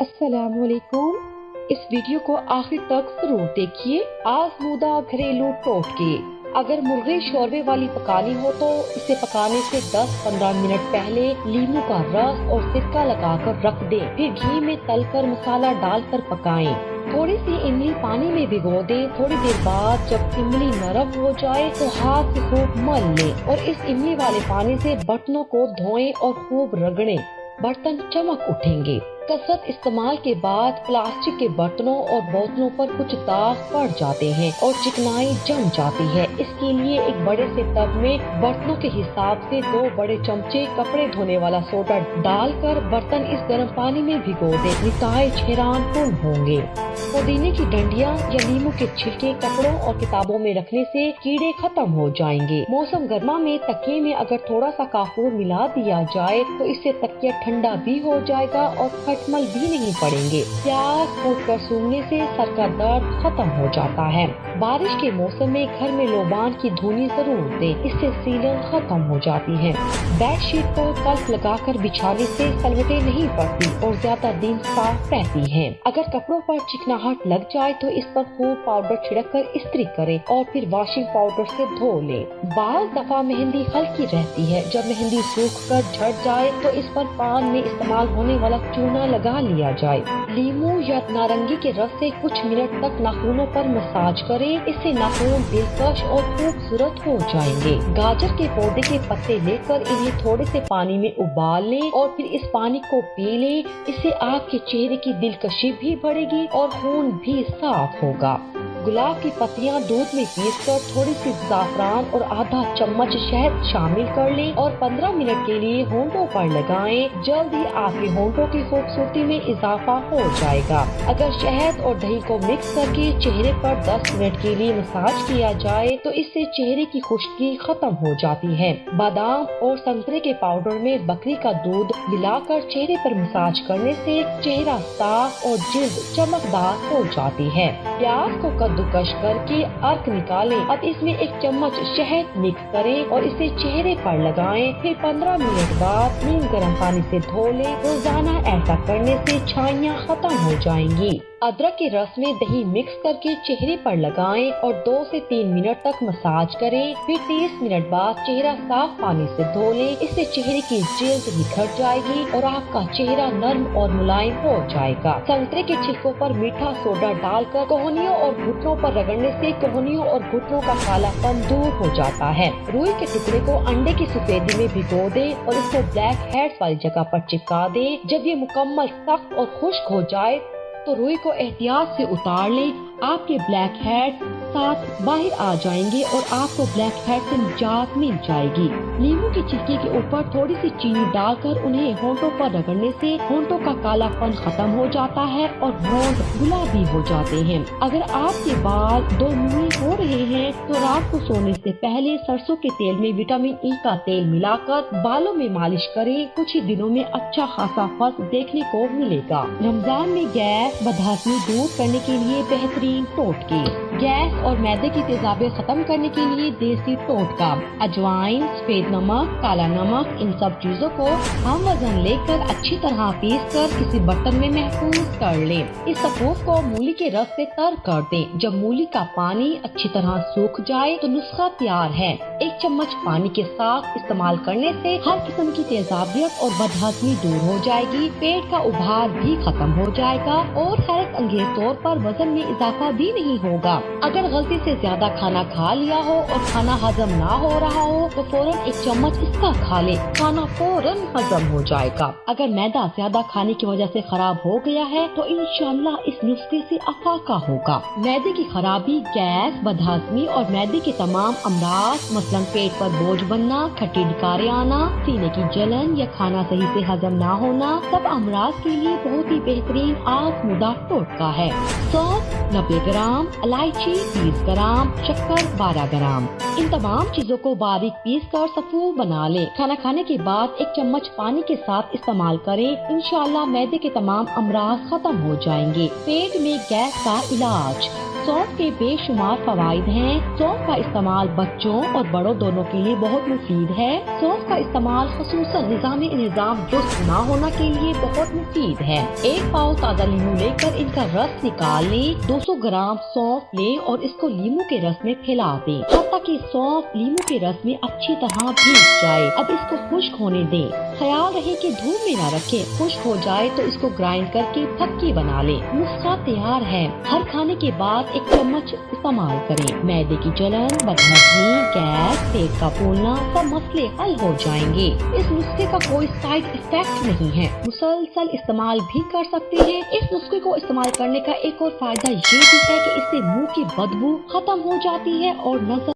अस्सलाम वालेकुम। इस वीडियो को आखिर तक जरूर देखिए। आजमूदा घरेलू टोटके। अगर मुर्गे शोरबे वाली पकानी हो तो इसे पकाने से 10-15 मिनट पहले लीमू का रस और सिरका लगाकर रख दें। फिर घी में तलकर मसाला डालकर पकाएं। थोड़ी सी इमली पानी में भिगो दें। थोड़ी देर बाद जब इमली नरम हो जाए तो हाथ से खूब मल लें और इस इमली वाले पानी से बर्तनों को धोएं और खूब रगड़ें। बर्तन चमक उठेंगे। कसरत इस्तेमाल के बाद प्लास्टिक के बर्तनों और बोतलों पर कुछ दाग पड़ जाते हैं और चिकनाई जम जाती है। इसके लिए एक बड़े से टब में बर्तनों के हिसाब से 2 बड़े चमचे कपड़े धोने वाला सोडा डालकर बर्तन इस गर्म पानी में भिगो दें। नताइज हैरान कुन होंगे। पुदीने की डंडियां या नींबू के छिलके कपड़ों और किताबों में रखने से कीड़े खत्म हो जाएंगे। मौसम गर्मा में तकिए में अगर थोड़ा सा काफूर मिला दिया जाए तो इससे तकिया ठंडा भी हो जाएगा और खटमल भी नहीं पड़ेंगे। प्याज कूटकर सूंघने से सर का दर्द खत्म हो जाता है। बारिश के मौसम में घर में लोबान की धुनी जरूर दें, इससे सीलन खत्म हो जाती है। बेडशीट को कल्फ लगाकर बिछाने से सलवटें नहीं पड़ती और ज्यादा दिन साफ रहती हैं। अगर कपड़ों पर चिकनाहट लग जाए तो इस पर खूब पाउडर छिड़क कर इस्त्री करें और फिर वॉशिंग पाउडर से धो लें। बाल दफा मेहंदी हल्की रहती है। जब मेहंदी सूख कर झड़ जाए तो इस पर पान में इस्तेमाल होने वाला चूना लगा लिया जाए। लीमू या नारंगी के रस से कुछ मिनट तक नाखूनों पर मसाज करें। इससे नाखून दिलकश और खूबसूरत हो जाएंगे। गाजर के पौधे के पत्ते लेकर इन्हें थोड़े से पानी में उबाल लें और फिर इस पानी को पी लें। इससे आपके चेहरे की दिलकशी भी बढ़ेगी और खून भी साफ होगा। गुलाब की पत्तियां दूध में पीसकर थोड़ी सी ज़ाफ़रान और आधा चम्मच शहद शामिल कर लें और 15 मिनट के लिए होंठों पर लगाएं। जल्द ही आपके होंठों की खूबसूरती में इजाफा हो जाएगा। अगर शहद और दही को मिक्स करके चेहरे पर 10 मिनट के लिए मसाज किया जाए तो इससे चेहरे की खुश्की खत्म हो जाती है। बादाम और संतरे के पाउडर में बकरी का दूध मिलाकर चेहरे पर मसाज करने से चेहरा साफ और जिल्द चमकदार हो जाती है। प्याज को कद्दूकस करके अर्क निकालें। अब इसमें 1 चम्मच शहद मिक्स करें और इसे चेहरे पर लगाएं। फिर 15 मिनट बाद नीम गर्म पानी से धो लें। रोजाना ऐसा करने से छाइयाँ खत्म हो जाएंगी। अदरक के रस में दही मिक्स करके चेहरे पर लगाएं और 2 से 3 मिनट तक मसाज करें। फिर 30 मिनट बाद चेहरा साफ पानी से धो लें। इससे चेहरे की जिल्द निखर जाएगी और आपका चेहरा नर्म और मुलायम हो जाएगा। संतरे के छिलकों पर मीठा सोडा डालकर कोहनियों और घुटनों पर रगड़ने से कोहनियों और घुटनों का कालापन दूर हो जाता है। रुई के टुकड़े को अंडे की सफेदी में भिगो दें और इसको ब्लैक हेड्स वाली जगह पर चिपका दें। जब ये मुकम्मल सख्त और खुश्क हो जाए तो रुई को एहतियात से उतार लें। आपके ब्लैक हेड साथ बाहर आ जाएंगे और आपको ब्लैक हेड से निजात मिल जाएगी। नींबू की छिलके के ऊपर थोड़ी सी चीनी डालकर उन्हें होंठों पर रगड़ने से होंठों का कालापन खत्म हो जाता है और होंठ गुलाबी हो जाते हैं। अगर आपके बाल 2 मुंह हो रहे हैं तो रात को सोने से पहले सरसों के तेल में विटामिन ई का तेल मिलाकर बालों में मालिश करें। कुछ ही दिनों में अच्छा खासा फर्क देखने को मिलेगा। रमजान में गैस बदहजमी दूर करने के लिए बेहतरीन टोटके। गैस और मैदे की तेजाबें खत्म करने के लिए देसी टोटका। अजवाइन, सफेद नमक, काला नमक, इन सब चीजों को हम वजन लेकर अच्छी तरह पीस कर किसी बर्तन में महफूज कर लें। इस सफूफ को मूली के रस से तर कर दें। जब मूली का पानी अच्छी तरह सूख जाए तो नुस्खा तैयार है। 1 चम्मच पानी के साथ इस्तेमाल करने से हर किस्म की तेजाबियत और बदहजमी दूर हो जाएगी। पेट का उभार भी खत्म हो जाएगा और हैरत अंगेज तौर पर वजन में इजाफा भी नहीं होगा। अगर गलती से ज्यादा खाना खा लिया हो और खाना हजम ना हो रहा हो तो फौरन 1 चम्मच इसका खा ले। खाना फौरन हजम हो जाएगा। अगर मैदा ज्यादा खाने की वजह से खराब हो गया है तो इंशाल्लाह इस नुस्खे से अफाका होगा। मैदे की खराबी, गैस, बदहजमी और मैदे के तमाम अमराज मसलन पेट पर बोझ बनना, खट्टी डकारें आना, सीने की जलन या खाना सही से हजम ना होना, सब अमराज के लिए बहुत ही बेहतरीन आजमूदा टोटका है। सौंफ 90 ग्राम, इलायची 30 ग्राम, शक्कर 12 ग्राम। इन तमाम चीजों को बारीक पीस कर सफूफ बना लें। खाना खाने के बाद 1 चम्मच पानी के साथ इस्तेमाल करें। इंशाल्लाह मैदे के तमाम अमराज खत्म हो जाएंगे। पेट में गैस का इलाज। सौंफ के बेशुमार फवाइद हैं। सौंफ का इस्तेमाल बच्चों और बड़ों दोनों के लिए बहुत मुफीद है। सौंफ का इस्तेमाल खसूसन निजाम दुरुस्त न होना के लिए बहुत मुफीद है। एक पाव ताज़ा लीमू लेकर इनका रस निकाल लें। 200 ग्राम सौंफ लें और इसको लीमू के रस में फैला दें हत्ता कि सौंफ लीमू के रस में अच्छी तरह भीग जाए। अब इसको खुश्क होने दें। ख्याल रहे कि धूप में न रखें। खुश्क हो जाए तो इसको ग्राइंड करके फक्की बना लें। नुस्खा तैयार है। हर खाने के बाद 1 चम्मच इस्तेमाल करें। मैदे की जलन, बदहजमी, गैस, पेट का फूलना सब मसले हल हो जाएंगे। इस नुस्खे का कोई साइड इफेक्ट नहीं है। मुसलसल इस्तेमाल भी कर सकते हैं। इस नुस्खे को इस्तेमाल करने का एक और फायदा ये भी है कि इससे मुंह की बदबू खत्म हो जाती है और नजर